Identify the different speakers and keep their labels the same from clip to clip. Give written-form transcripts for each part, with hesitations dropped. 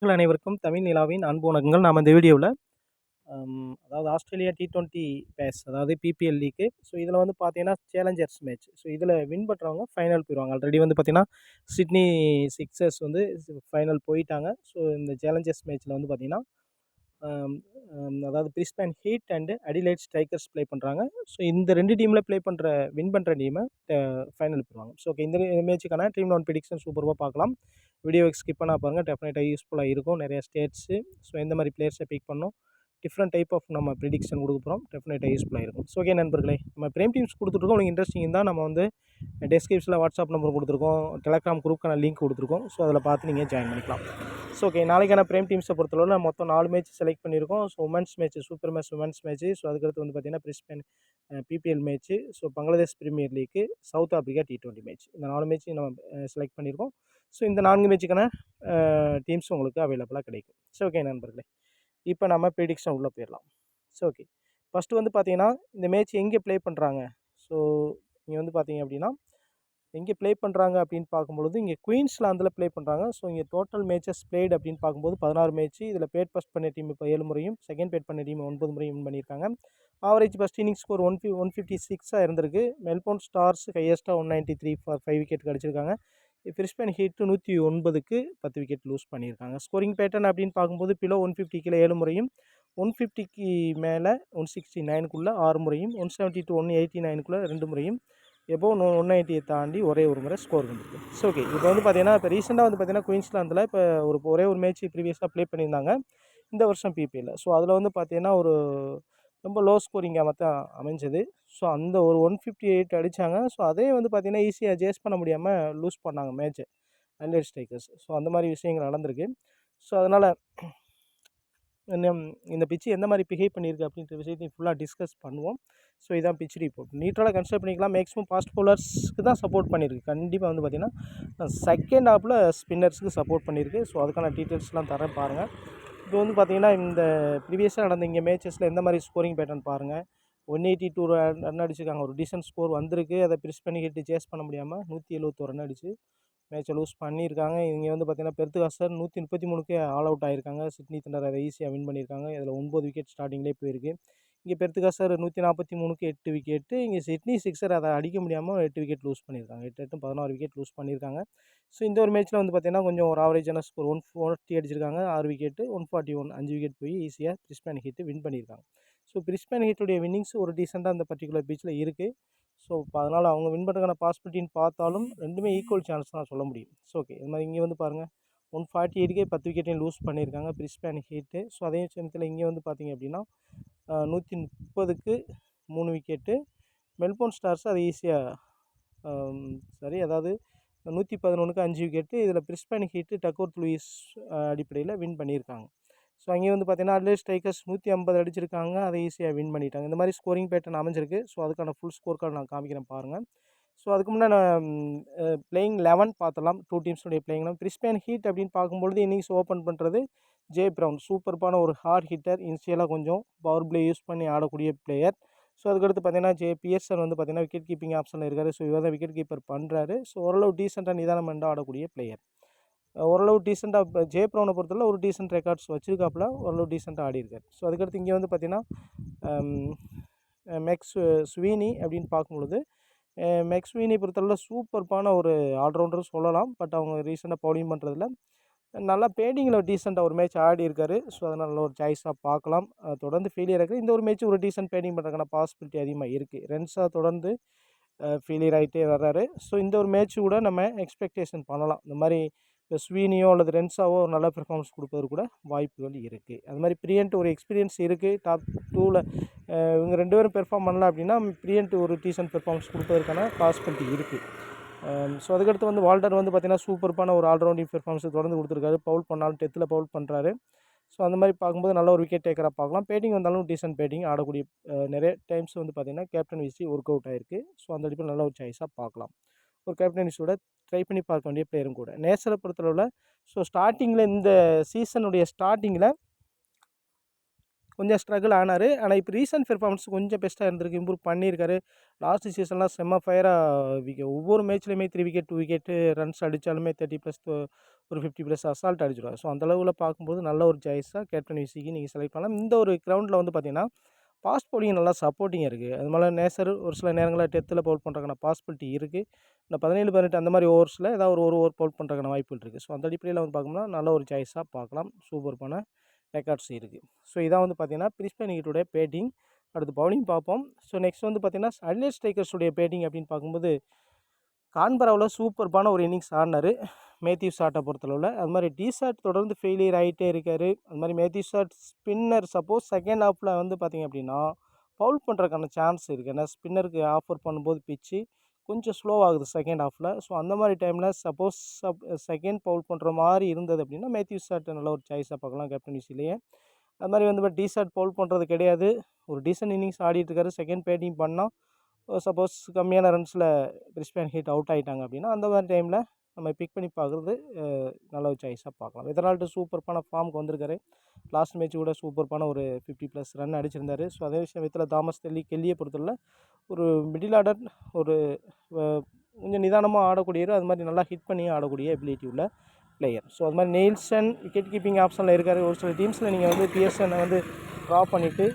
Speaker 1: அனைவருக்கும் தமிழ் நிலாவின் அன்பு வணக்கங்கள். நாம இந்த வீடியோவில் அதாவது ஆஸ்திரேலியா T20 பேஸ் அதாவது பிபிஎல் லீக்கு. ஸோ இதில் வந்து பார்த்தீங்கன்னா சேலஞ்சர்ஸ் மேட்ச். ஸோ இதில் வின் பண்ணுறவங்க ஃபைனல் போயிடுவாங்க. ஆல்ரெடி வந்து பார்த்தீங்கன்னா சிட்னி சிக்ஸர்ஸ் வந்து ஃபைனல் போயிட்டாங்க. ஸோ இந்த சேலஞ்சர்ஸ் மேட்ச்சில் வந்து பார்த்தீங்கன்னா ஆம், அதாவது Brisbane heat and Adelaide strikers play பண்ணுறாங்க. ஸோ இந்த ரெண்டு டீமில் ப்ளே பண்ணுற வின் பண்ணுற டீமை ஃபைனல் போயிடுவாங்க. ஸோ ஓகே, இந்த மேட்ச்சுக்கான டீம் லெவன் ப்ரிடிக்ஷன் சூப்பராக பார்க்கலாம். வீடியோவை ஸ்கிப் பண்ணால் பாருங்கள், டெஃபினட்டாக யூஸ்ஃபுல்லாக இருக்கும். நிறைய ஸ்டேட்ஸு, ஸோ எந்த மாதிரி பிளேயர்ஸை பிக் பண்ணணும், டிஃப்ரெண்ட் டைப் ஆஃப் நம்ம ப்ரிடிக்ஷன் கொடுக்க போகிறோம். டெஃபினட்டாக யூஸ்ஃபுல்லாக இருக்கும். ஸோ ஓகே நண்பர்களே, நம்ம பிரேம் டீம்ஸ் கொடுத்துட்ருக்கோம். உங்களுக்கு இன்ட்ரெஸ்டிங் தான் நம்ம வந்து டெஸ்கிரிப்ஷனில் வாட்ஸ்அப் நம்பர் கொடுத்துருக்கோம், டெலகிராம் குரூப்க்கான லிங்க் கொடுத்துருக்கோம். ஸோ அதில் பார்த்து நீங்கள் ஜாயின் பண்ணிக்கலாம். ஸோ ஓகே, நாளைக்கான பிரேம் டீம்ஸை பொறுத்தளவில் மொத்தம் 4 மேட்ச் செலக்ட் பண்ணியிருக்கோம். So women's match, super match women's match. So அதுக்கடுத்து வந்து பார்த்தீங்கன்னா Brisbane BBL match, so Bangladesh premier league, south Africa T20 match. இந்த 4 மேட்ச்சு நம்ம செலக்ட் பண்ணியிருக்கோம். ஸோ இந்த 4 மேட்சுக்கான டீம்ஸ் உங்களுக்கு அவைலபிளாக கிடைக்கும். ஸோ ஓகே நண்பர்களே, இப்போ நம்ம ப்ரிடிக்ஷன் உள்ளே போயிடலாம். ஸோ ஓகே, ஃபஸ்ட்டு வந்து பார்த்தீங்கன்னா இந்த மேட்ச் எங்கே ப்ளே பண்ணுறாங்க. ஸோ இங்கே வந்து பார்த்தீங்க அப்படின்னா எங்கே ப்ளே பண்ணுறாங்க அப்படின்னு பார்க்கும்பொழுது இங்கே குயின்ஸ்லாந்தில் ப்ளே பண்ணுறாங்க. ஸோ இங்கே டோட்டல் மேட்சஸ் பிளேட் அப்படின்னு பார்க்கும்போது 16 மேட்ச்சு. இதில் பேட் ஃபஸ்ட் பண்ண டீம் இப்போ 7 முறையும், செகண்ட் பேட் பண்ண டீம் 9 முறையும் வின் பண்ணியிருக்காங்க. ஆவரேஜ் ஃபஸ்ட் இன்னிங் ஸ்கோர் 156 இருந்திருக்கு. மெல்போர்ன் ஸ்டார்ஸ் ஹையஸ்ட்டாக 193 ஃபார் 5 விக்கெட் கிடச்சிருக்காங்க. பிரிஸ்பேன் ஹீட் 109க்கு 10 விக்கெட் லூஸ் பண்ணியிருக்காங்க. ஸ்கோரிங் பேட்டர்ன் அப்படின்னு பார்க்கும்போது பிலோ 150 கீழே 7 முறையும், 150க்கு மேலே 169க்குள்ளே 6 முறையும், 170 to 189க்குள்ளே 2 முறையும், எபோவ் 190 தாண்டி ஒரே ஒரு முறை ஸ்கோர் வந்துருக்கு. ஸோ ஓகே, இப்போ வந்து பார்த்தீங்கன்னா இப்போ ரீசெண்டாக வந்து பார்த்தீங்கன்னா குயின்ஸ்லாந்தில் இப்போ ஒரே ஒரு மேட்ச் ப்ரீவியஸாக ப்ளே பண்ணியிருந்தாங்க இந்த வருஷம் பிபிஎல்ல. ஸோ அதில் வந்து பார்த்தீங்கன்னா ஒரு ரொம்ப லோ ஸ்கோரிங்காக தான் அமைஞ்சது. ஸோ அந்த ஒரு 158 அடித்தாங்க. ஸோ அதே வந்து பார்த்தீங்கன்னா ஈஸியாக சேஸ் பண்ண முடியாமல் லூஸ் பண்ணாங்க மேட்ச்சை அட்லைட் ஸ்ட்ரைக்கர்ஸ். ஸோ அந்த மாதிரி விஷயங்கள் நடந்திருக்கு. ஸோ அதனால் இந்த பிச்சு எந்த மாதிரி பிஹேவ் பண்ணியிருக்கு அப்படின்ற விஷயத்தையும் ஃபுல்லாக டிஸ்கஸ் பண்ணுவோம். ஸோ இதான் பிச் ரிப்போர்ட். நியூட்ரலாக கன்சிடர் பண்ணிக்கலாம். மேக்ஸிமம் ஃபாஸ்ட் பவுலர்ஸ்க்கு தான் சப்போர்ட் பண்ணியிருக்கு. கண்டிப்பாக வந்து பார்த்திங்கன்னா செகண்ட் ஹாஃபில் ஸ்பின்னர்ஸுக்கு சப்போர்ட் பண்ணியிருக்கு. ஸோ அதுக்கான டீட்டெயில்ஸ்லாம் தரேன் பாருங்கள். இப்போ வந்து பார்த்திங்கன்னா இந்த ப்ரீவியஸாக நடந்த இங்கே மேட்சஸில் எந்த மாதிரி ஸ்கோரிங் பேட்டர்ன் பாருங்கள். 182 ரன் அடிச்சிருக்காங்க. ஒரு டீசன்ட் ஸ்கோர் வந்திருக்கு. அதை பிரிஸ் பண்ணிக்கிட்டு சேஸ் பண்ண முடியாமல் 171 ரன் அடிச்சு மேட்சை லூஸ் பண்ணியிருக்காங்க. இங்கே வந்து பார்த்தீங்கன்னா பெர்த்காஸ்டர் 133க்கே ஆல் அவுட் ஆகியிருக்காங்க. சிட்னி தண்டர் அதை ஈஸியாக வின் பண்ணியிருக்காங்க. இதில் 9 விக்கெட் ஸ்டார்டிங்லேயே போயிருக்கு. இங்கே பெர்த்காஸ்டர் 143க்கு 8 விக்கெட்டு. இங்கே சிட்னி சிக்ஸர் அதை அடிக்க முடியாமல் 8 விக்கெட் லூஸ் பண்ணியிருக்காங்க. 8 16 விக்கெட் லூஸ் பண்ணியிருக்காங்க. ஸோ இந்த ஒரு மேட்ச்சில் வந்து பார்த்தீங்கன்னா கொஞ்சம் ஒரு ஆவரேஜான ஸ்கோர் 140 அடிச்சிருக்காங்க. 6 விக்கெட்டு, 141 5 விக்கெட் போய் ஈஸியாக பிரிஸ்பேன் ஹீட்டு வின் பண்ணியிருக்காங்க. ஸோ பிரிஸ்பேன் ஹீட்டுடைய வின்னிங்ஸ் ஒரு டீசெண்டாக அந்த பர்டிகுலர் பீச்சில் இருக்குது. ஸோ இப்போ அதனால் அவங்க வின் பண்ணுறதுக்கான பாசிபிலிட்டின்னு பார்த்தாலும் ரெண்டுமே ஈக்குவல் சான்ஸ் தான் சொல்ல முடியும். ஸோ ஓகே, இது மாதிரி இங்கே வந்து பாருங்கள் 148க்கே 10 விக்கெட்டையும் லூஸ் பண்ணியிருக்காங்க பிரிஸ்பேன் ஹீட்டு. ஸோ அதே சமயத்தில் இங்கே வந்து பார்த்தீங்க அப்படின்னா 130க்கு 3 விக்கெட்டு. மெல்போர்ன் ஸ்டார்ஸ் அது ஈஸியாக சரி அதாவது 111க்கு 5 விக்கெட்டு. இதில் பிரிஸ்பேன் ஹீட்டு டக்வர்த் லூயிஸ் அடிப்படையில் வின் பண்ணியிருக்காங்க. ஸோ அங்கேயும் வந்து பார்த்தீங்கன்னா அட்லைட் ஸ்ட்ரைக்கர்ஸ் 150 அடிச்சிருக்காங்க. அதை ஈஸியாக வின் பண்ணிட்டாங்க. இந்த மாதிரி ஸ்கோரிங் பேட்டர்ன் அமைஞ்சிருக்கு. ஸோ அதுக்கான ஃபுல் ஸ்கோர் கார்டு நான் காமிக்கிறேன் பாருங்கள். ஸோ அதுக்கு முன்னாடி நான் பிளேயிங் 11 பார்த்தலாம். 2 டீம்ஸுடைய பிளேயிங் 11. பிரிஸ்பேன் ஹீட் அப்படின்னு பார்க்கும்பொழுது இன்னிங்ஸ் ஓப்பன் பண்ணுறது ஜே ப்ரவுன். சூப்பர்பான ஒரு ஹார்ட் ஹிட்டர். இனிஷியலாக கொஞ்சம் பவர் பிளே யூஸ் பண்ணி ஆடக்கூடிய பிளேயர். ஸோ அதுக்கடுத்து பார்த்தீங்கன்னா ஜே பியர்சன் வந்து பார்த்தீங்கன்னா விக்கெட் கீப்பிங் ஆப்ஷனில் இருக்கார். ஸோ இவர் தான் விக்கெட் கீப்பர் பண்ணுறாரு. ஸோ ஓரளவு டீசெண்டாக நிதானமாக ஆடக்கூடிய பிளேயர். ஓரளவு டீசெண்டாக இப்போ ஜே ப்ரௌனை பொறுத்தவரை ஒரு டீசென்ட் ரெக்கார்ட்ஸ் வச்சுருக்காப்புல. ஓரளவு டீசெண்டாக ஆடிருக்கார். ஸோ அதுக்கடுத்து இங்கே வந்து பார்த்தீங்கன்னா மெக்ஸ் ஸ்வீனி அப்படின்னு பார்க்கும்பொழுது மெக்ஸ் ஸ்வீனி பொறுத்தளவில் சூப்பர்பான ஒரு ஆல்ரவுண்டர் சொல்லலாம். பட் அவங்க ரீசெண்டாக பவுலிங் பண்ணுறதுல நல்லா பேட்டிங்கில் டீசெண்டாக ஒரு மேட்ச் ஆடி இருக்கார். ஸோ அதனால் நல்ல ஒரு சாய்ஸாக பார்க்கலாம். தொடர்ந்து ஃபெயிலியர் இருக்குது. இந்த ஒரு மேட்ச் ஒரு டீசென்ட் பேட்டிங் பண்ணுறதுக்கான பாசிபிலிட்டி அதிகமாக இருக்குது. ரென்ஸாக தொடர்ந்து ஃபெயிலியர் ஆகிட்டே வர்றாரு. ஸோ இந்த ஒரு மேட்ச் கூட நம்ம எக்ஸ்பெக்டேஷன் பண்ணலாம். இந்த மாதிரி இப்போ ஸ்வீனியோ அல்லது ரென்ஸாவோ ஒரு நல்ல பெர்ஃபார்மன்ஸ் கொடுப்பது கூட வாய்ப்புகள் இருக்குது. அது மாதிரி பிரியன்ட் ஒரு எக்ஸ்பீரியன்ஸ் இருக்குது. டாப் 2ல் இவங்க 2 பேரும் பெர்ஃபார்ம் பண்ணல அப்படின்னா பிரியன்ட் ஒரு டீசென்ட் பெர்ஃபார்மன்ஸ் கொடுப்பதற்கான பாசிபிலிட்டி இருக்குது. ஸோ அதுக்கடுத்து வந்து வால்டர் வந்து பார்த்திங்கன்னா சூப்பர்பான ஒரு ஆல்ரவுண்டிங் பெர்ஃபார்மன்ஸ் தொடர்ந்து கொடுத்துருக்காரு. பவுல் பண்ணாலும் 10ல் பவுல் பண்ணுறாரு. ஸோ அந்த மாதிரி பார்க்கும்போது நல்ல ஒரு விக்கெட் டேக்கராக பார்க்கலாம். பேட்டிங் வந்தாலும் டீசென்ட் பேட்டிங் ஆடக்கூடிய நிறைய டைம்ஸ் வந்து பார்த்திங்கன்னா கேப்டன் விசி ஒர்க் அவுட் ஆகிருக்கு. ஸோ அந்த அடிப்பில் நல்ல ஒரு சாய்ஸாக பார்க்கலாம். ஒரு கேப்டன் விசியோட ட்ரை பண்ணி பார்க்க வேண்டிய பிளேயரும் கூட. நேசரை பொறுத்தளவில் ஸோ ஸ்டார்டிங்கில் இந்த சீசனுடைய ஸ்டார்டிங்கில் கொஞ்சம் ஸ்ட்ரகிள் ஆனார். ஆனால் இப்போ ரீசெண்ட் பெர்ஃபார்மன்ஸ் கொஞ்சம் பெஸ்ட்டாக இருந்திருக்கு. இம்ப்ரூவ் பண்ணியிருக்காரு. லாஸ்ட் சீசன்லாம் செம்ம ஃபயராக ஒவ்வொரு மேட்ச்லையுமே 3 விக்கெட் 2 விக்கெட்டு ரன்ஸ் அடித்தாலுமே 30+ ஒரு 50+ அசால்ட் அடிச்சிடுவார். ஸோ அந்த அளவில் பார்க்கும்போது நல்ல ஒரு சாய்ஸாக கேப்டன் விசிக்கு நீங்கள் செலக்ட் பண்ணலாம். இந்த ஒரு கிரவுண்டில் வந்து பார்த்தீங்கன்னா ஃபாஸ்ட் பவுலிங் நல்லா சப்போர்ட்டிங்காக இருக்குது. அது மாதிரி நேசர் ஒரு சில நேரங்களில் டெத்தில் பவுல் பண்ணுறதுக்கான பாசிபிலிட்டி இருக்குது. இந்த 17, 18 அந்த மாதிரி ஓவர்ஸில் ஏதாவது ஒரு ஓவர் பவுல் பண்ணுறதுக்கான வாய்ப்புகள் இருக்குது. ஸோ அந்த அடிப்படையில் வந்து பார்க்கும்போது நல்ல ஒரு சாய்ஸாக பார்க்கலாம். சூப்பர்பான ரெக்கார்ட்ஸ் இருக்குது. ஸோ இதான் வந்து பார்த்தீங்கன்னா பிரிஸ்பேன் ஹீட்டோடைய பேட்டிங். அடுத்து பவுலிங் பார்ப்போம். ஸோ நெக்ஸ்ட் வந்து பார்த்தீங்கன்னா அட்லைட் ஸ்ட்ரைக்கர்ஸுடைய பேட்டிங் அப்படின்னு பார்க்கும்போது கான்பராவில் சூப்பர்பான ஒரு இன்னிங்ஸ் ஆடினார் மேத்யூ ஷாட்டை பொறுத்தளவில். அது மாதிரி டிசாட் தொடர்ந்து ஃபெயிலியர் ஆகிட்டே இருக்கார். அது மாதிரி Matthew Short spinner suppose second ஹாஃபில் வந்து பார்த்திங்க அப்படின்னா பவுல் பண்ணுறதுக்கான சான்ஸ் இருக்குது. ஏன்னா ஸ்பின்னருக்கு ஆஃபர் பண்ணும்போது பிச்சு கொஞ்சம் ஸ்லோவாகுது செகண்ட் ஹாஃபில். ஸோ அந்த மாதிரி டைமில் சப்போஸ் செகண்ட் பவுல் பண்ணுற மாதிரி இருந்தது அப்படின்னா மேத்யூ ஷாட் நல்ல ஒரு சாய்ஸாக பார்க்கலாம் கேப்டன் விசிலேயே. அது மாதிரி வந்து டிசாட் பவுல் பண்ணுறது கிடையாது. ஒரு டீசன்ட் இன்னிங்ஸ் ஆடிட்டு இருக்காரு. செகண்ட் பேட்டிங் பண்ணால் சப்போஸ் கம்மியான ரன்ஸில் பிரிஸ்பேன் ஹீட் அவுட் ஆகிட்டாங்க அப்படின்னா அந்த மாதிரி டைமில் நம்ம பிக் பண்ணி பார்க்குறது நல்ல ஒரு சாய்ஸாக பார்க்கலாம். எதனால்ட்டு சூப்பர்பான ஃபார்முக்கு வந்திருக்காரு. லாஸ்ட் மேட்ச் கூட சூப்பர்பான ஒரு 50+ ரன் அடிச்சிருந்தார். ஸோ அதே விஷயத்தில் தாமஸ் கெல்லியை பொறுத்தவரை ஒரு மிடில் ஆர்டர் ஒரு கொஞ்சம் நிதானமாக ஆடக்கூடியவர். அது மாதிரி நல்லா ஹிட் பண்ணி ஆடக்கூடிய எபிலிட்டி உள்ள பிளேயர். ஸோ அது மாதிரி நெயில்சன் விக்கெட் கீப்பிங் ஆப்ஷனில் இருக்கார். ஒரு சில டீம்ஸில் நீங்கள் வந்து பிஎஸ்என்னை வந்து ட்ரா பண்ணிவிட்டு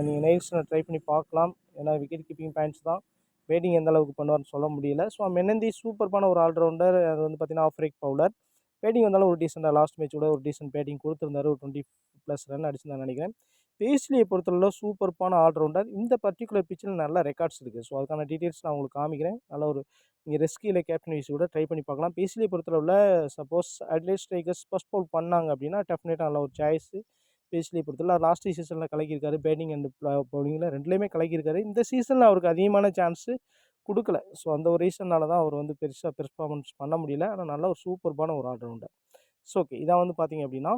Speaker 1: நீங்கள் நெயில்சனை ட்ரை பண்ணி பார்க்கலாம். ஏன்னா விக்கெட் கீப்பிங் பாயிண்ட்ஸ் தான். பேட்டிங் எந்த அளவுக்கு பண்ணுவார்னு சொல்ல முடியல. ஸோ மெனந்தி சூப்பர்பான ஒரு ஆல்ரவுண்டர். அது வந்து பார்த்தீங்கன்னா ஆஃப் பிரேக் பவுலர். பேட்டிங் வந்தாலும் ஒரு டீசெண்டாக லாஸ்ட் மேட்ச் கூட ஒரு டீசென்ட் பேட்டிங் கொடுத்துருந்தாரு. ஒரு 20+ ரன் அடிச்சிருந்தான்னு நினைக்கிறேன். பேஸ்லியை பொறுத்தளவு சூப்பர்பான ஆல்ரவுண்டர். இந்த பர்டிகுலர் பிச்சில் நல்ல ரெக்கார்ட்ஸ் இருக்குது. ஸோ அதுக்கான டீட்டெயில்ஸ் நான் உங்களுக்கு காமிக்கிறேன். நல்ல ஒரு நீங்கள் ரெஸ்கியில் கேப்டன் விசி கூட ட்ரை பண்ணி பார்க்கலாம். பேஸ்லியை பொறுத்தளவில் suppose Adelaide Strikers first bowl பண்ணாங்க அப்படின்னா டெஃபினட்டாக நல்ல ஒரு சாய்ஸு. பேஸ்லியை பொறுத்தவரை லாஸ்ட் சீசனில் கலக்கியிருக்காரு. பேட்டிங் அண்ட் பவுலிங்கில் ரெண்டுலேயுமே கலக்கியிருக்காரு. இந்த சீசனில் அவருக்கு அதிகமான சான்ஸு கொடுக்கல. ஸோ அந்த ஒரு ரீசனால் தான் அவர் வந்து பெருசாக பெர்ஃபார்மன்ஸ் பண்ண முடியல. ஆனால் நல்ல ஒரு சூப்பர்பான ஒரு ஆல்ரவுண்டர். ஸோ ஓகே, இதான் வந்து பார்த்தீங்க அப்படின்னா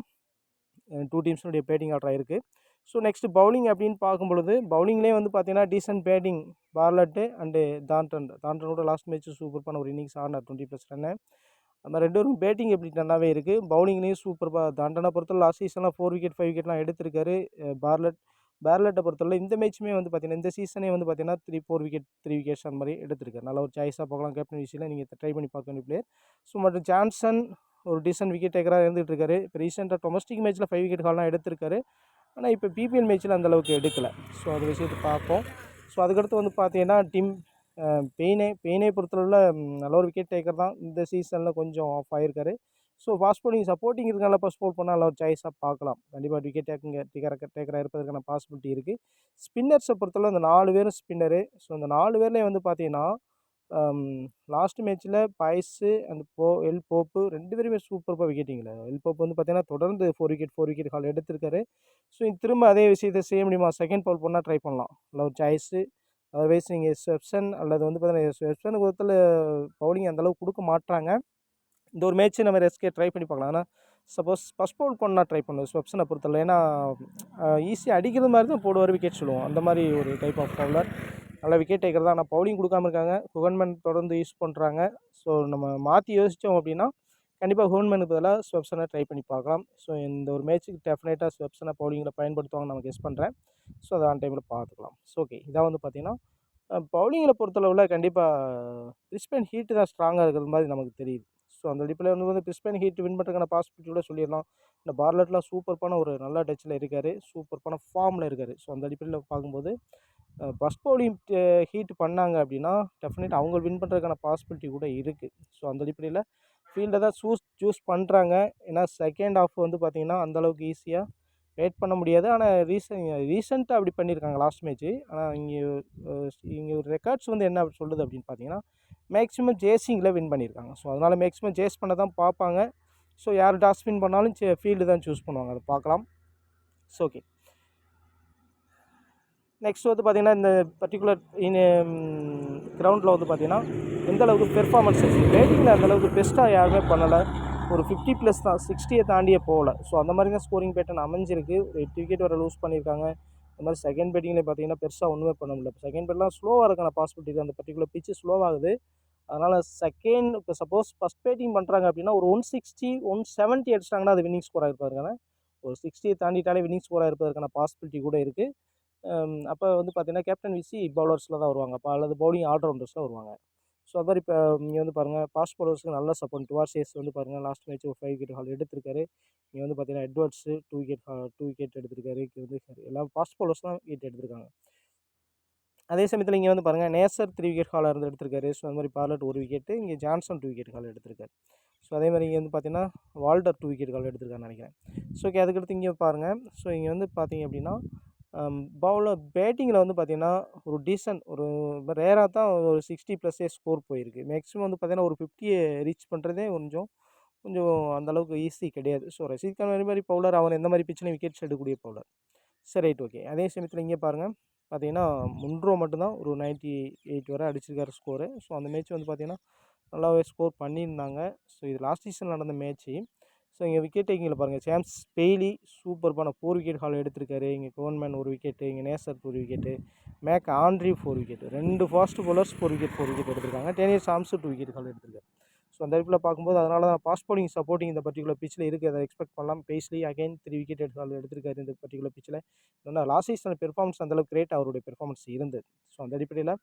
Speaker 1: 2 டீம்ஸுடைய பேட்டிங் ஆர்டராக இருக்குது. ஸோ நெக்ஸ்ட் பவுலிங் அப்படின்னு பார்க்கும்பொழுது பவுலிங்லேயே வந்து பார்த்தீங்கன்னா டீசென்ட் பேட்டிங் பார்லட்டு அண்டு தாண்டனோட லாஸ்ட் மேட்ச் சூப்பர்பான ஒரு இன்னிங்ஸ் ஆடினார் 20+ ரன்னு. அந்த 2 பேரும் பேட்டிங் எப்படி நல்லாவே இருக்குது. பவுலிங்லேயும் சூப்பராக தாண்டனை பொறுத்தவரை லாஸ்ட் சீசன்லாம் 4 விக்கெட் 5 விக்கெட்லாம் எடுத்திருக்காரு. பார்லட்டை பொறுத்தவரை இந்த மேட்ச்சுமே வந்து பார்த்தீங்கன்னா இந்த சீசனே வந்து பார்த்தீங்கன்னா 4 விக்கெட் 3 விக்கெட்ஸ் அந்த மாதிரி எடுத்திருக்காரு. நல்ல ஒரு சாய்ஸாக பார்க்கலாம் கேப்டன் விசியில் நீங்கள் ட்ரை பண்ணி பார்க்க வேண்டிய பிளேயர். ஸோ மற்றும் ஜான்சன் ஒரு டீசென்ட் விக்கெட் டேக்கராக இருந்துகிட்டு இருக்காரு. இப்போ ரீசெண்டாக டொமஸ்டிக் மேட்ச்சில் 5 விக்கெட் ஹால்லாம் எடுத்திருக்காரு. ஆனால் இப்போ பிபிஎல் மேட்ச்சில் அந்தளவுக்கு எடுக்கலை. ஸோ அது விஷயத்தை பார்ப்போம். ஸோ அதுக்கடுத்து வந்து பார்த்தீங்கன்னா பெயினை பொறுத்தளவில் நல்ல ஒரு விக்கெட் டேக்கர் தான். இந்த சீசனில் கொஞ்சம் ஆஃப் ஆகிருக்காரு. ஸோ ஃபாஸ்ட் பவுலிங் சப்போர்ட்டிங் இருக்கனால ஃபஸ்ட் பவுல் பண்ணால் நல்ல ஒரு சாய்ஸாக பார்க்கலாம். கண்டிப்பாக விக்கெட் டேக்கராக இருப்பதற்கான பாசிபிலிட்டி இருக்குது. ஸ்பின்னர்ஸை பொறுத்தளவு அந்த 4 பேரும் ஸ்பின்னரு. ஸோ அந்த 4 பேர்லேயும் வந்து பார்த்தீங்கன்னா லாஸ்ட் மேட்ச்சில் பாய்ஸு அண்ட் எல் போப்பு 2 பேருமே சூப்பராக விக்கெட்டிங்கில். எல் போப்பு வந்து பார்த்தீங்கன்னா தொடர்ந்து 4 விக்கெட் ஹால் எடுத்திருக்காரு. ஸோ திரும்ப அதே விஷயத்தை செய்ய முடியுமா? செகண்ட் பவுல் பண்ணால் ட்ரை பண்ணலாம். நல்ல ஒரு சாய்ஸு. அதர்வைஸ் நீங்கள் ஸ்வெப்சன் அல்லது வந்து பார்த்தீங்கன்னா ஸ்வெப்சனுக்கு ஒருத்தர் பவுலிங் அந்தளவுக்கு கொடுக்க மாட்டாங்க. இந்த ஒரு மேட்ச்சு நம்ம ரெஸ்கே ட்ரை பண்ணி பார்க்கலாம். ஆனால் சப்போஸ் ஃபஸ்ட் பவுல் பண்ணால் ட்ரை பண்ணுவோம் ஸ்வெப்சனை பொறுத்தவரை. ஏன்னா ஈஸியாக அடிக்கிறது மாதிரி தான் போடுவார், விக்கெட் சொல்லுவோம். அந்த மாதிரி ஒரு டைப் ஆஃப் பவுலர். நல்ல விக்கெட் டேக்கர் தான். ஆனால் பவுலிங் கொடுக்காம இருக்காங்க. ஹுவன்மேன் தொடர்ந்து யூஸ் பண்ணுறாங்க. ஸோ நம்ம மாற்றி யோசித்தோம் அப்படின்னா கண்டிப்பாக ஹுவன்மேனுக்கு பதிலாக ஸ்வெப்சனை ட்ரை பண்ணி பார்க்கலாம். ஸோ இந்த ஒரு மேட்ச்சுக்கு டெஃபினட்டாக ஸ்வெப்சனை பவுலிங்கில் பயன்படுத்துவாங்கன்னு நம்ம கெஸ் பண்ணுறேன். ஸோ அதை ஆன் டைமில் பார்த்துக்கலாம். ஸோ ஓகே, இதான் வந்து பார்த்திங்கன்னா பவுலிங்கில் பொறுத்தளவில் கண்டிப்பாக பிரிஸ்பேன் ஹீட்டு தான் ஸ்ட்ராங்காக இருக்கிறது மாதிரி நமக்கு தெரியுது. ஸோ அந்த அடிப்படையில் வந்து பிரிஸ்பேன் ஹீட் வின் பண்ணுறதுக்கான பாசிபிலிட்டி கூட சொல்லிடலாம். இந்த பார்லட்லாம் சூப்பர்பான ஒரு நல்ல டச்சில் இருக்கார். சூப்பர்பான ஃபார்மில் இருக்கார். ஸோ அந்த அடிப்படையில் பார்க்கும்போது ஃபஸ்ட் பவுலிங் ஹீட் பண்ணாங்க அப்படின்னா டெஃபினட்டாக அவங்க வின் பண்ணுறதுக்கான பாசிபிலிட்டி கூட இருக்குது. ஸோ அந்த அடிப்படையில் ஃபீல்டை தான் சூஸ் பண்ணுறாங்க. ஏன்னா செகண்ட் ஹாஃப் வந்து பார்த்திங்கன்னா அந்தளவுக்கு ஈஸியாக வெயிட் பண்ண முடியாது. ஆனால் ரீசெண்டாக அப்படி பண்ணியிருக்காங்க லாஸ்ட் மேட்ச்சு. ஆனால் இங்கே ஒரு ரெக்கார்ட்ஸ் வந்து என்ன சொல்லுது அப்படின்னு பார்த்தீங்கன்னா மேக்ஸிமம் சேசிங்கில் வின் பண்ணியிருக்காங்க. ஸோ அதனால் மேக்ஸிமம் சேஸ் பண்ண தான் பார்ப்பாங்க. ஸோ யார் டாஸ் வின் பண்ணாலும் ஃபீல்டு தான் சூஸ் பண்ணுவாங்க. அதை பார்க்கலாம். ஸோ ஓகே, நெக்ஸ்ட் வந்து பார்த்திங்கன்னா இந்த பர்டிகுலர் கிரவுண்டில் வந்து பார்த்திங்கன்னா எந்தளவுக்கு பெர்ஃபார்மன்ஸ் இருக்குது. பேட்டிங்கில் அந்தளவுக்கு பெஸ்ட்டாக யாருமே பண்ணலை. ஒரு 50+ தான், 60 தாண்டியே போகல. ஸோ அந்த மாதிரி தான் ஸ்கோரிங் பேட்டர்ன் அமைஞ்சிருக்கு. ஒரு 8 விக்கெட் வரை லூஸ் பண்ணியிருக்காங்க. அந்த மாதிரி செகண்ட் பேட்டிங்கில் பார்த்தீங்கன்னா பெருசாக ஒன்றுமே பண்ண முடியல. இப்போ செகண்ட் பேட்லாம் ஸ்லோவாக இருக்கான பாசிபிலிட்டி இருக்குது. அந்த பர்டிகுலர் பிச்சு ஸ்லோவாகுது. அதனால் இப்போ சப்போஸ் ஃபஸ்ட் பேட்டிங் பண்ணுறாங்க அப்படின்னா ஒரு 160 170 அடிச்சிட்டாங்கன்னா அது வின்னிங் ஸ்கோராக இருப்பாருக்கான ஒரு 60 தாண்டிட்டாலே வின்னிங் ஸ்கோராக இருப்பதற்கான பாசிபிலிட்டி கூட இருக்குது. அப்போ வந்து பார்த்தீங்கன்னா கேப்டன் விசி பவுலர்ஸில் தான் வருவாங்க, அப்போ அல்லது பவுலிங் ஆல்ரவுண்டர்ஸில் வருவாங்க. ஸோ அது மாதிரி இப்போ இங்கே வந்து பாருங்கள் ஃபாஸ்ட் பவுலர்ஸ்க்கு நல்ல சப்போர்ட். டுவார்சேஸ் வந்து பாருங்கள் லாஸ்ட் மேட்ச் ஒரு 5 விக்கெட் ஹால் எடுத்திருக்காரு. இங்கே வந்து பார்த்தீங்கன்னா எட்வர்ட்ஸு 2 விக்கெட் எடுத்திருக்காரு. வந்து எல்லாம் ஃபாஸ்ட் பவுலர்ஸ் தான் விக்கெட் எடுத்திருக்காங்க. அதே சமயத்தில் இங்கே வந்து பாருங்கள் நேசர் 3 விக்கெட் ஹாலாக இருந்து எடுத்திருக்காரு. ஸோ அந்த மாதிரி பார்லட் 1 விக்கெட்டு, இங்கே ஜான்சன் 2 விக்கெட் ஹால் எடுத்திருக்காரு. ஸோ அதே மாதிரி இங்கே வந்து பார்த்தீங்கன்னா வால்டர் 2 விக்கெட் ஹால் எடுத்திருக்காருன்னு நினைக்கிறேன். ஸோ ஓகே, அதுக்கடுத்து இங்கே பாருங்கள். ஸோ இங்கே வந்து பார்த்தீங்க அப்படின்னா பவுலர் பேட்டிங்கில் வந்து பார்த்தீங்கன்னா ஒரு டீசன்ட் ஒரு ரேராக தான் ஒரு 60+ ஸ்கோர் போயிருக்கு. மேக்ஸிமம் வந்து பார்த்தீங்கன்னா ஒரு 50 ரீச் பண்ணுறதே கொஞ்சம் கொஞ்சம் அந்தளவுக்கு ஈஸி கிடையாது. ஸோ ரஷீத் கான் மாதிரி பவுலர், அவர் எந்த மாதிரி பிச்சிலையும் விக்கெட்ஸ் எடுக்கக்கூடிய பவுலர். சரி, ரைட், ஓகே. அதே சமயத்தில் இங்கே பாருங்கள் பார்த்தீங்கன்னா முன்ரோ மட்டும்தான் ஒரு 98 வரை அடிச்சிருக்காரு ஸ்கோரு. ஸோ அந்த மேட்ச் வந்து பார்த்தீங்கன்னா நல்லாவே ஸ்கோர் பண்ணியிருந்தாங்க. ஸோ இது லாஸ்ட் சீசன் நடந்த மேட்ச்சு. ஸோ இங்கே விக்கெட் டேக்கிங்கில் பாருங்கள் சேம்ஸ் பெய்லி சூப்பர்பான 4 விக்கெட் ஹால் எடுத்திருக்காரு. இங்கே கோன்மேன் 1 விக்கெட்டு, இங்கே Neser 1 wicket, McAndrew 4 wicket, 2 fast bowlers 4 wicket எடுத்திருக்காங்க. டேனியல் சாம்ஸு 2 விக்கெட் ஹால் எடுத்திருக்காரு. ஸோ அந்த இடத்துல பார்க்கும்போது அதனால தான் ஃபாஸ்ட் பவுலிங் சப்போர்ட்டிங் இந்த பர்டிகுலர் பிச்சில் இருக்குது, அதை எக்ஸ்பெக்ட் பண்ணலாம். பேஸ்லி அகைன் 3 விக்கெட் ஹால் எடுத்திருக்காரு இந்த பர்டிகுலர் பிச்சில். ஏன்னா லாஸ்ட் சீசன் பெர்ஃபார்மன்ஸ் அந்தளவுக்கு கிரேட் அவருடைய பெர்ஃபார்மன்ஸ் இருந்தது. ஸோ அந்த அடிப்படையில்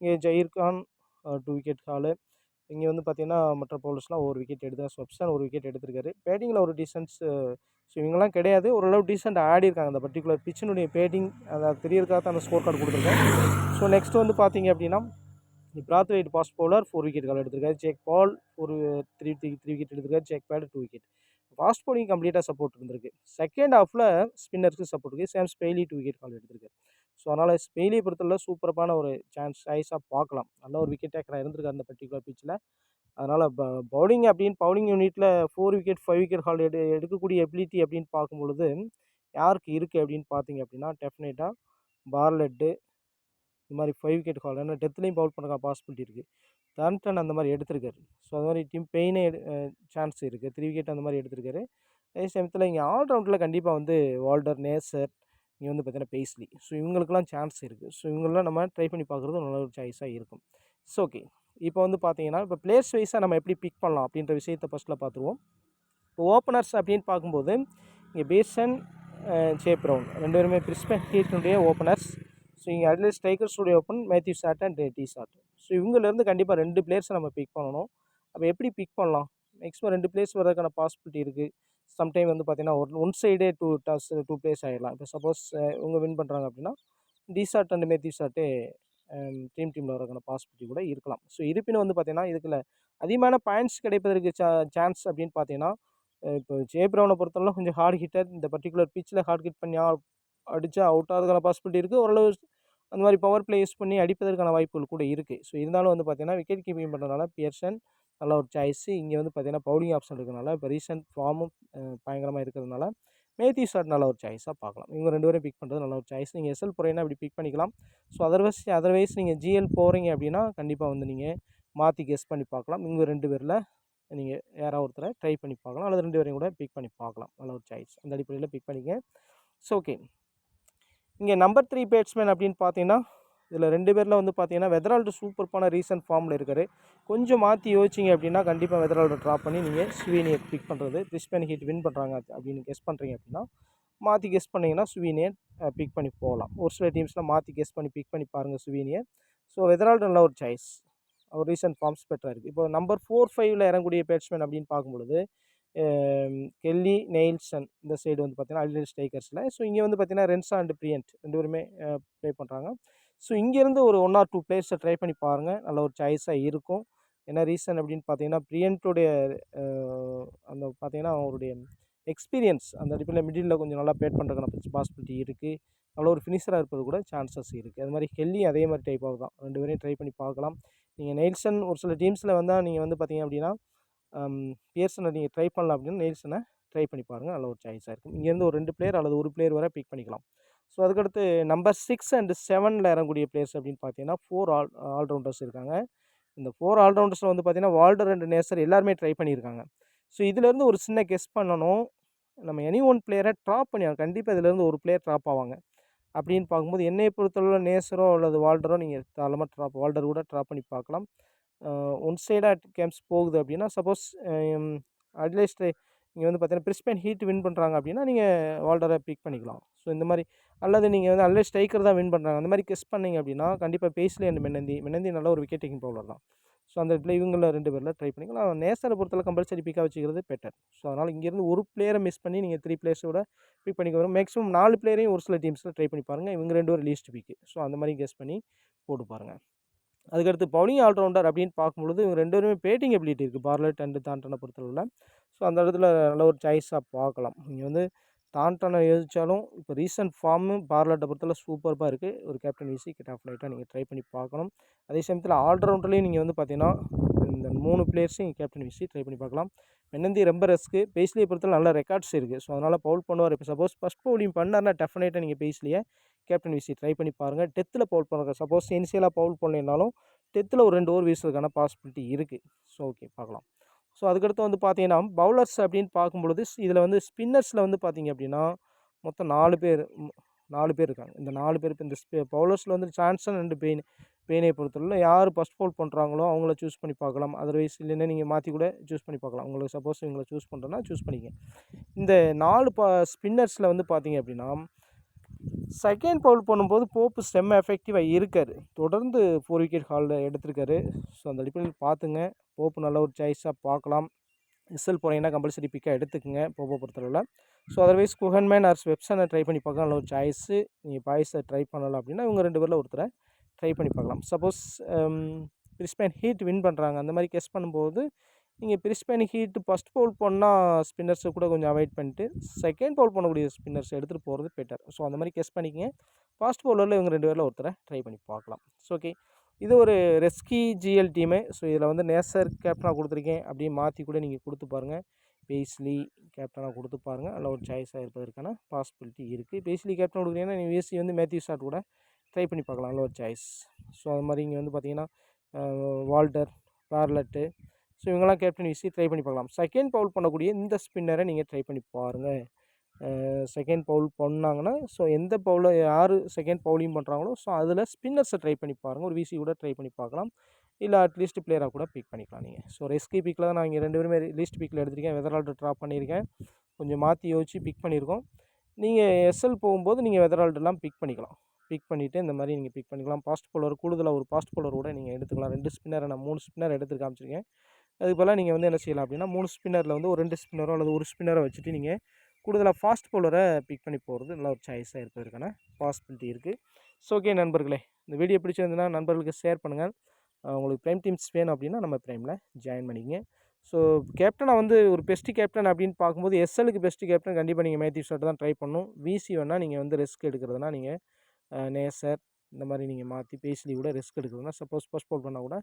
Speaker 1: இங்கே ஜஹீர் கான் 2 விக்கெட் ஹாலு. இங்கே வந்து பார்த்தீங்கன்னா மற்ற பவுலர்ஸ்லாம் 1 விக்கெட் எடுத்து ஸ்வப்சன் 1 விக்கெட் எடுத்திருக்காரு. பேட்டிங்கில் ஒரு டீசன்ஸ். ஸோ இவங்கெல்லாம் கிடையாது, ஓரளவு டீசெண்ட் ஆடிருக்காங்க. அந்த பர்டிகுலர் பிச்சினுடைய பேட்டிங் அதை தெரியறதுக்காக தான் அந்த ஸ்கோர் கார்டு கொடுத்துருக்கேன். ஸோ நெக்ஸ்ட் வந்து பார்த்தீங்க அப்படின்னா Brathwaite fast bowler 4 wicket haul எடுத்திருக்காரு. ஜேக் பால் ஒரு 3 விக்கெட் எடுத்திருக்காரு. ஜேக் பேட் 2 விக்கெட். ஃபாஸ்ட் பவுலிங் கம்ப்ளீட்டாக சப்போர்ட் இருந்திருக்கு. செகண்ட் ஹாஃபில் ஸ்பின்னர்ஸ்க்கு சப்போர்ட் இருக்குது. சேம்ஸ் பெய்லி 2 விக்கெட் ஹால் எடுத்திருக்காரு. ஸோ அதனால் பெய்லியை பொறுத்தவரை சூப்பரான ஒரு சாய்ஸாக பார்க்கலாம். நல்ல ஒரு விக்கெட் டேக்கராக இருந்திருக்காரு அந்த பர்டிகுலர் பிச்சில். அதனால் பவுலிங் பவுலிங் யூனிட்டில் 4 விக்கெட் 5 விக்கெட் ஹால் எடுக்கக்கூடிய எபிலிட்டி அப்படின்னு பார்க்கும்பொழுது யாருக்கு இருக்குது அப்படின்னு பார்த்தீங்க அப்படின்னா டெஃபினட்டாக பார்லெட்டு இந்த மாதிரி 5 விக்கெட் ஹால், ஏன்னா டெத்லையும் பவுல் பண்ணுற பாசிபிலிட்டி இருக்குது. தாம்டன் அந்த மாதிரி எடுத்திருக்காரு. ஸோ அது மாதிரி டிம் பெயினே சான்ஸ் இருக்குது, 3 விக்கெட் அந்த மாதிரி எடுத்திருக்காரு. அதே சமயத்தில் இங்கே ஆல்ரவுண்டில் கண்டிப்பாக வந்து வால்டர், நேசர், இங்கே வந்து பார்த்தீங்கன்னா பெய்ஸ்லி, ஸோ இவங்களுக்குலாம் சான்ஸ் இருக்குது. ஸோ இவங்களாம் நம்ம ட்ரை பண்ணி பார்க்குறது நல்ல ஒரு சாய்ஸாக இருக்கும். ஸோ ஓகே, இப்போ வந்து பார்த்தீங்கன்னா இப்போ பிளேயர்ஸ் வைஸாக நம்ம எப்படி பிக் பண்ணலாம் அப்படின்ற விஷயத்தை ஃபஸ்ட்டில் பார்த்துருவோம். இப்போ ஓப்பனர்ஸ் அப்படின்னு பார்க்கும்போது இங்கே பேசன், ஜே ப்ரவுன் 2 பேருமே பிரிஸ்பேன் ஹீட்டினுடைய ஓப்பனர்ஸ். ஸோ இங்கே at least ஸ்ட்ரைக்கர்ஸுடைய open Matthew chat and T chat. So இவங்கலேருந்து கண்டிப்பாக 2 பிளேயர்ஸை நம்ம பிக் பண்ணணும். அப்போ எப்படி பிக் பண்ணலாம்? மேக்ஸிமம் 2 பிளேயர்ஸ் வரதுக்கான பாசிபிலிட்டி இருக்குது. சம்டைம் வந்து பார்த்தீங்கன்னா ஒன் சைடே 2 பிளேயர்ஸ் ஆகிடலாம். இப்போ சப்போஸ் இவங்க வின் பண்ணுறாங்க அப்படின்னா டி சாட் அண்ட் மேத்யூ சாட்டே டீமில் வரதுக்கான பாசிபிலிட்டி கூட இருக்கலாம். ஸோ இருப்பினும் வந்து பார்த்தீங்கன்னா இதுக்குள்ள அதிகமான பாயிண்ட்ஸ் கிடைப்பதற்கு சான்ஸ் அப்படின்னு பார்த்தீங்கன்னா இப்போ ஜே ப்ரவுனை பொறுத்தவரை கொஞ்சம் ஹார்ட் ஹிட்டர். இந்த பர்டிகுலர் பிச்சில் ஹார்ட் ஹிட் பண்ணி அடித்தா அவுட் ஆகிறதுக்கான பாசிபிலிட்டி இருக்குது. ஓரளவு அந்த மாதிரி பவர் பிளே யூஸ் பண்ணி அடிப்பதற்கான வாய்ப்புகள் கூட இருக்குது. ஸோ இருந்தாலும் வந்து பார்த்தீங்கன்னா விக்கெட் கீப்பிங் பண்ணுறதுனால பியர்சன் நல்ல ஒரு சாய்ஸு. இங்கே வந்து பார்த்தீங்கன்னா பவுலிங் ஆப்ஷன் இருக்கிறதுனால இப்போ ரீசெண்ட் ஃபார்மும் பயங்கரமாக இருக்கிறதுனால மேத்யூ சாட் நல்ல ஒரு சாய்ஸாக பார்க்கலாம். இவங்க 2 பேரும் பிக் பண்ணுறது நல்ல ஒரு சாய்ஸ். நீங்கள் எஸ்எல் போகிறீங்கன்னா இப்படி பிக் பண்ணிக்கலாம். ஸோ அதர்வைஸ் நீங்கள் ஜிஎல் போகிறீங்க அப்படின்னா கண்டிப்பாக வந்து நீங்கள் மாற்றி கெஸ் பண்ணி பார்க்கலாம். இவங்க 2 பேரில் நீங்கள் யாராவது ஒருத்தரை ட்ரை பண்ணி பார்க்கலாம், அல்லது 2 பேரையும் கூட பிக் பண்ணி பார்க்கலாம். நல்ல ஒரு சாய்ஸ், அந்த அடிப்படையில் பிக் பண்ணிக்க. ஸோ ஓகே, இங்கே நம்பர் 3 பேட்ஸ்மேன் அப்படின்னு பார்த்தீங்கன்னா இதில் 2 பேரில் வந்து பார்த்தீங்கன்னா வெதரால்டு சூப்பர்பான ரீசன்ட் ஃபார்மில் இருக்கார். கொஞ்சம் மாற்றி யோசிச்சிங்க அப்படின்னா கண்டிப்பாக வெதரால்டு ட்ராப் பண்ணி நீங்கள் சுவீனியை பிக் பண்ணுறது. பிரிஸ்பேன் ஹீட் வின் பண்ணுறாங்க அப்படின்னு கெஸ் பண்ணுறீங்க அப்படின்னா மாற்றி கெஸ் பண்ணிங்கன்னா சுவீனியை பிக் பண்ணி போகலாம். ஒரு சில டீம்ஸில் மாற்றி கெஸ் பண்ணி பிக் பண்ணி பாருங்கள் சுவீனியை. ஸோ வெதரால்டு நல்ல ஒரு சாய்ஸ், அவர் ரீசன்ட் ஃபார்ம்ஸ் பெட்டராக இருக்குது. இப்போ நம்பர் 4-5 இறங்கக்கூடிய பேட்ஸ்மேன் அப்படின்னு பார்க்கும்பொழுது கெல்லி, நெயில்சன் இந்த சைடு வந்து பார்த்தீங்கன்னா அட்லீஸ்ட் ஸ்ட்ரைக்கர்ஸில். ஸோ இங்கே வந்து பார்த்தீங்கன்னா ரென்சா அண்ட் பிரியன்ட் 2 பேருமே ப்ளே பண்ணுறாங்க. ஸோ இங்கேருந்து ஒரு 1 ஆர் 2 பிளேயர்ஸை ட்ரை பண்ணி பாருங்கள், நல்ல ஒரு சாய்ஸாக இருக்கும். என்ன ரீசன் அப்படின்னு பார்த்தீங்கன்னா பிரியன்ட்டுடைய அந்த பார்த்தீங்கன்னா அவருடைய எக்ஸ்பீரியன்ஸ் அந்த அடிப்படையில் மிடில் கொஞ்சம் நல்லா பேட் பண்ணுறதுக்கான பாசிபிலிட்டி இருக்குது. நல்ல ஒரு ஃபினிஷராக இருப்பது கூட சான்சஸ் இருக்குது. அது மாதிரி கெல்லி அதே மாதிரி டைப் ஆகுது தான். 2 பேரையும் ட்ரை பண்ணி பார்க்கலாம். நீங்கள் நெயில்சன் ஒரு சில டீம்ஸில் வந்தால் நீங்கள் வந்து பார்த்தீங்க அப்படின்னா பியர்சனை நீங்கள் ட்ரை பண்ணலாம் அப்படின்னா நெயில்சனை ட்ரை பண்ணி பாருங்கள், நல்ல ஒரு சாய்ஸாக இருக்கும். இங்கேருந்து ஒரு 2 பிளேயர் அல்லது 1 பிளேயர் வரை பிக் பண்ணிக்கலாம். ஸோ அதுக்கடுத்து நம்பர் 6 அண்ட் 7 இறங்கக்கூடிய பிளேயர்ஸ் அப்படின்னு பார்த்தீங்கன்னா 4 ஆல்ரவுண்டர்ஸ் இருக்காங்க. இந்த 4 ஆல்ரவுண்டர்ஸில் வந்து பார்த்தீங்கன்னா வால்டர் அண்ட் நேசர் எல்லாருமே ட்ரை பண்ணியிருக்காங்க. ஸோ இதிலேருந்து ஒரு சின்ன கெஸ் பண்ணணும். நம்ம எனி ஒன் பிளேயரை ட்ராப் பண்ணிடலாம். கண்டிப்பாக இதிலேருந்து ஒரு பிளேயர் ட்ராப் ஆவாங்க அப்படின்னு பார்க்கும்போது என்னை பொறுத்தளவில் நேசரோ அல்லது வால்டரோ நீங்கள் தாராளமாக வால்டர் கூட ட்ராப் பண்ணி பார்க்கலாம். ஒன் சைடாக கேம்ஸ் போகுது அப்படின்னா சப்போஸ் அட்லீஸ்ட் இங்கே வந்து பார்த்தீங்கன்னா பிரிஸ்பேன் ஹீட் வின் பண்ணுறாங்க அப்படின்னா நீங்கள் வால்டரை பிக் பண்ணிக்கலாம். ஸோ இந்த மாதிரி அல்லது நீங்கள் வந்து அல்லது ஸ்ட்ரைக்கர் தான் வின் பண்ணுறாங்க அந்த மாதிரி கெஸ் பண்ணீங்க அப்படின்னா கண்டிப்பாக பேஸ்லி அண்ட் மெனந்தி நல்ல ஒரு விக்கெட் டேக்கிங் பவுலர் தான். ஸோ அந்த இடத்துல இவங்கள 2 பேரில் ட்ரை பண்ணிக்கலாம். நேசரை பொறுத்தவரை கம்பல்சரி பிக்காக வச்சுக்கிறது பெட்டர். ஸோ அதனால் இங்கேருந்து ஒரு பிளேயரை மிஸ் பண்ணி நீங்கள் 3 பிளேயர்ஸோட பிக் பண்ணிக்க வரும். மேக்ஸிமம் 4 பிளேயரையும் ஒரு சில டீம்ஸில் ட்ரை பண்ணி பாருங்கள். இவங்க 2 பேரும் லீஸ்ட் பிக்கு. ஸோ அந்த மாதிரி கெஸ் பண்ணி போட்டு பாருங்கள். அதுக்கடுத்து பவுலிங் ஆல்ரவுண்டர் அப்படின்னு பார்க்கும்பொழுது இவங்க 2 பேருமே பேட்டிங் எபிலிட்டி இருக்குது பார்லட் அண்ட் தாண்டனை பொறுத்தளவில். ஸோ அந்த இடத்துல நல்ல ஒரு சாய்ஸாக பார்க்கலாம். நீங்கள் வந்து தாண்டனை யோசித்தாலும் இப்போ ரீசெண்ட் ஃபார்மு பார்லட்டை பொறுத்தவரை சூப்பராக இருக்குது. ஒரு கேப்டன் விசி ஆஃப் லைட்டாக நீங்கள் ட்ரை பண்ணி பார்க்கணும். அதே சமயத்தில் ஆல்ரவுண்டர்லேயும் நீங்கள் வந்து பார்த்தீங்கன்னா இந்த 3 பிளேயர்ஸையும் கேப்டன் விசி ட்ரை பண்ணி பார்க்கலாம். மெனந்தி ரொம்ப ரெஸ்க்கு. பேஸ்லியை பொறுத்தவரை நல்ல ரெக்கார்ட்ஸ் இருக்குது. ஸோ அதனால் பவுல் பண்ணுவார். இப்போ சப்போஸ் ஃபஸ்ட் பவுலிங் பண்ணார்னா டெஃபினட்டாக நீங்கள் பேஸ்லியை கேப்டன் விசி ட்ரை பண்ணி பாருங்கள். டெத்தில் பவுல் பண்ணுறாங்க. சப்போஸ் இனிஷியலாக பவுல் பண்ணலைனாலும் டெத்தில் ஒரு 2 ஓவர் வீசுறதுக்கான பாசிபிலிட்டி இருக்குது. ஸோ ஓகே பார்க்கலாம். ஸோ அதுக்கடுத்து வந்து பார்த்தீங்கன்னா பவுலர்ஸ் அப்படின்னு பார்க்கும்பொழுது இதில் வந்து ஸ்பின்னர்ஸில் வந்து பார்த்தீங்க அப்படின்னா மொத்தம் 4 பேர் இருக்காங்க. இந்த 4 பேர் இப்போ இந்த பவுலர்ஸில் வந்து சான்சன் அண்டு பெயினை பொறுத்தவரை யார் ஃபஸ்ட் பவுல் பண்ணுறாங்களோ அவங்கள சூஸ் பண்ணி பார்க்கலாம். அதர்வைஸ் இல்லைன்னா நீங்கள் மாற்றி கூட சூஸ் பண்ணி பார்க்கலாம். உங்களுக்கு சப்போஸ் இவங்களை சூஸ் பண்ணுறோன்னா சூஸ் பண்ணிங்க. இந்த 4 ஸ்பின்னர்ஸில் வந்து பார்த்தீங்க அப்படின்னா செகண்ட் பவுல் பண்ணும்போது போப்பு செம்ம எஃபெக்டிவாக இருக்கார். தொடர்ந்து 4 விக்கெட் ஹாலில் எடுத்திருக்காரு. ஸோ அந்த அடிப்படையில் பார்த்துங்க. போப்பு நல்ல ஒரு சாய்ஸாக பார்க்கலாம். எஸ்எல் போனீங்கன்னா கம்பல்சரி பிக்காக எடுத்துக்கோங்க போப்பை பொறுத்தளவில். ஸோ அதர்வைஸ் குஹன்மேன் ஆர் வெப்சனை ட்ரை பண்ணி பார்க்கலாம். நல்ல ஒரு சாய்ஸு. நீங்கள் பாய்ஸை ட்ரை பண்ணலாம் அப்படின்னா இவங்க 2 பேரில் ஒருத்தரை ட்ரை பண்ணி பார்க்கலாம். சப்போஸ் பிரிஸ்பேன் ஹீட் வின் பண்ணுறாங்க அந்த மாதிரி கெஸ் பண்ணும்போது நீங்கள் பிரிஸ்பேன் ஹீட்டு ஃபஸ்ட் பவுல் பண்ணால் ஸ்பின்னர்ஸை கூட கொஞ்சம் அவாய்ட் பண்ணிட்டு செகண்ட் பவுல் பண்ணக்கூடிய ஸ்பின்னர்ஸ் எடுத்துகிட்டு போகிறது பெட்டர். ஸோ அந்த மாதிரி கெஸ் பண்ணிக்கங்க. ஃபாஸ்ட் பவுலரில் இவங்க 2 பேரில் ஒருத்தரை ட்ரை பண்ணி பார்க்கலாம். ஸோ ஓகே இது ஒரு ரெஸ்கி ஜிஎல் டீமு. ஸோ இதில் வந்து நேசர் கேப்டனாக கொடுத்துருக்கேன். அப்படியே மாற்றி கூட நீங்கள் கொடுத்து பாருங்கள். பேஸ்லி கேப்டனாக கொடுத்து பாருங்கள். அதில் ஒரு சாய்ஸாக இருப்பதற்கான பாசிபிலிட்டி இருக்குது. பேஸ்லி கேப்டன் கொடுக்குறீங்கன்னா நீங்கள் விசி வந்து மேத்யூ ஷாட் கூட ட்ரை பண்ணி பார்க்கலாம். நல்ல ஒரு சாய்ஸ். ஸோ அது மாதிரி இங்கே வந்து பார்த்தீங்கன்னா வால்டர் பார்லட்டு ஸோ இவங்கெல்லாம் கேப்டன் விசி ட்ரை பண்ணி பார்க்கலாம். செகண்ட் பவுல் பண்ணக்கூடிய இந்த ஸ்பின்னரை நீங்கள் ட்ரை பண்ணி பாருங்கள். செகண்ட் பவுல் பண்ணாங்கன்னா ஸோ எந்த பவுலில் யார் செகண்ட் பவுலிங் பண்ணுறாங்களோ ஸோ அதில் ஸ்பின்னர்ஸை ட்ரை பண்ணி பாருங்கள். ஒரு விசி கூட ட்ரை பண்ணி பார்க்கலாம். இல்லை அட்லீஸ்ட் பிளேயராக கூட பிக் பண்ணிக்கலாம் நீங்கள். ஸோ ரெஸ்கி பிக்கில் தான் நான் இங்கே 2 பேருமே லீஸ்ட் பிக்கில் எடுத்திருக்கேன். வெதரால்டு ட்ராப் பண்ணியிருக்கேன். கொஞ்சம் மாற்றி யோசிச்சு பிக் பண்ணியிருக்கோம். நீங்கள் எஸ்எல் போகும்போது நீங்கள் வெதரால்டுலாம் பிக் பண்ணிக்கலாம். பிக் பண்ணிவிட்டு இந்த மாதிரி நீங்கள் பிக் பண்ணிக்கலாம். ஃபாஸ்ட் பவுலர் கூடுதலாக ஒரு ஃபாஸ்ட் பவுலர் கூட நீங்கள் எடுத்துக்கலாம். 2 ஸ்பின்னரை நான் 3 ஸ்பின்னர் எடுத்து காமிச்சிருக்கேன். அதுக்கு பதிலாக நீங்கள் வந்து என்ன செய்யலாம் அப்படின்னா 3 ஸ்பின்னரில் வந்து ஒரு 2 ஸ்பின்னரோ அல்லது ஒரு ஸ்பின்னரை வச்சுட்டு நீங்கள் கூடுதலாக ஃபாஸ்ட் பவுலரை பிக் பண்ணி போகிறது நல்ல ஒரு சாய்ஸாக இருப்பதற்கான பாசிபிலிட்டி இருக்குது. ஸோ ஓகே நண்பர்களே, இந்த வீடியோ பிடிச்சிருந்ததுன்னா நண்பர்களுக்கு ஷேர் பண்ணுங்கள். உங்களுக்கு ப்ரைம் டீம்ஸ் வேணும் அப்படின்னா நம்ம ப்ரைமில் ஜாயின் பண்ணிக்கங்க. ஸோ கேப்டனாக வந்து ஒரு பெஸ்ட்டு கேப்டன் அப்படின்னு பார்க்கும்போது எஸ்எலுக்கு பெஸ்ட்டு கேப்டன் கண்டிப்பாக நீங்கள் மேத்யூ ஷாட் தான் ட்ரை பண்ணணும். விசி வேணால் நீங்கள் வந்து ரிஸ்க் எடுக்கிறதுனா நீங்கள் நேசர் இந்த மாதிரி நீங்கள் மாற்றி பேஸ்லி கூட ரிஸ்க் எடுக்கிறதுனா சப்போஸ் ஃபஸ்ட் பவுல் பண்ணால் கூட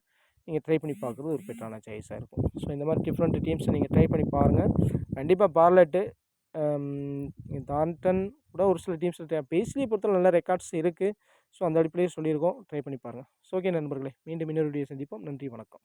Speaker 1: நீங்கள் ட்ரை பண்ணி பார்க்குறது ஒரு பெட்டரான சாய்ஸாக இருக்கும். ஸோ இந்த மாதிரி டிஃப்ரெண்ட் டீம்ஸை நீங்கள் ட்ரை பண்ணி பாருங்கள். கண்டிப்பாக பார்லட்டு தாண்டன் கூட ஒரு சில டீம்ஸ் பேஸ்லியை பொறுத்தவரை நல்ல ரெக்கார்ட்ஸ் இருக்குது. ஸோ அந்த அடிப்படையில் சொல்லியிருக்கோம். ட்ரை பண்ணி பாருங்கள். ஸோ ஓகே நண்பர்களே, மீண்டும் இன்னொரு வீடியோ சந்திப்போம். நன்றி, வணக்கம்.